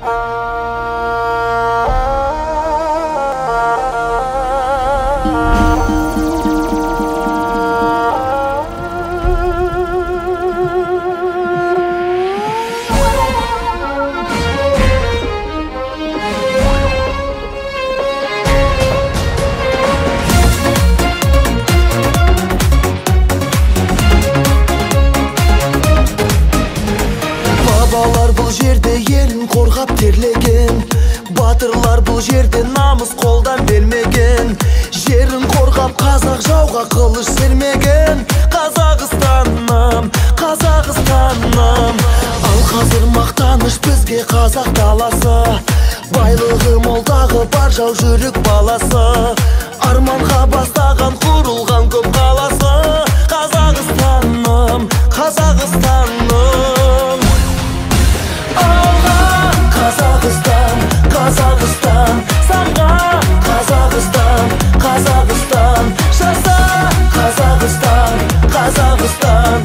Babalar бұл жерде елін қорғап терлеген, батырлар бұл жерде намыс қолдан бермеген. Жерін қорғап қазақ жауға қылыш сермеген. Қазақстаным, Қазақстаным. Ал қазір мақтаныш бізге қазақ даласы, байлығы молдағы бар жау жүрек баласы, арманға бастаған құрылған көп қаласы. Қазақстаным, Қазақстаным. Қазақстан, Қазақстан, самға Қазақстан, Қазақстан, жаса Қазақстан, Қазақстан.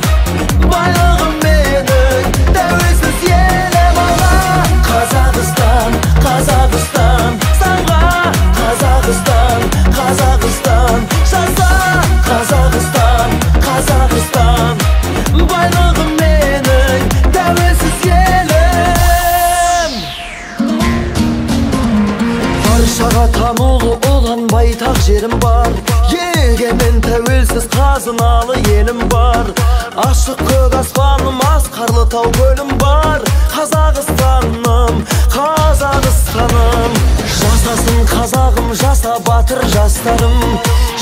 Байлығым менің, тәуелсіз елім алға. Қазақстан, Қазақстан, самға Қазақстан, Қазақстан, жаса Қазақстан, Қазақстан. Байлығым менің, тәуелсіз елім. Баршаға танылы olan байтақ жерім бар, егемен тәуелсіз қазыналы елім бар. Ашық көк аспаным, асқарлы тау көлім бар. Қазақстаным, Қазақстаным. Жасасын қазағым, жаса батыр жастарым.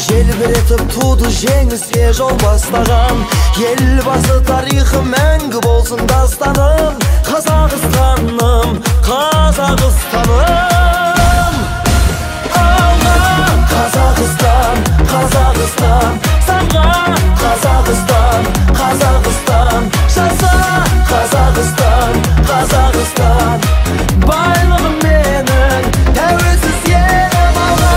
Желбіретіп туды жеңіске жол бастаған. Елбасы тарихы мәңгі болсын дастаным. Қазақстаным, Қазақстаным. Қазақстан, Қазақстан, самға Қазақстан, Қазақстан, жаса Қазақстан, Қазақстан. Байлығым менің, тәуелсіз елім алға.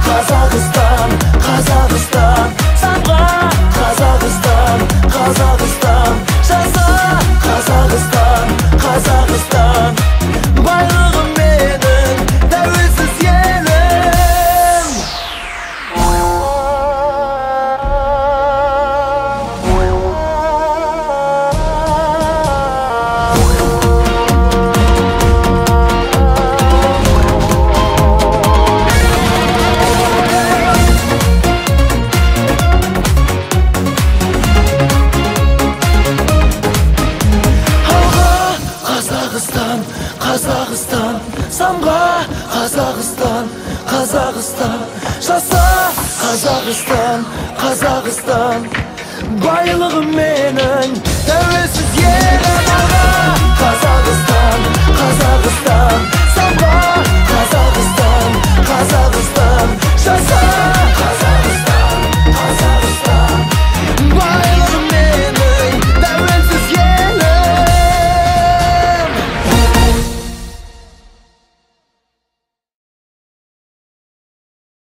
Қазақстан, Қазақстан, самға Қазақстан, Қазақстан, жаса Қазақстан, Қазақстан. Байлығым менің, тәуелсіз елім. Қазақстан, самға Қазақстан, Қазақстан, жаса Қазақстан, Қазақстан. Байлығым менің, тәуелсіз елім алға. Қазақстан, Қазақстан.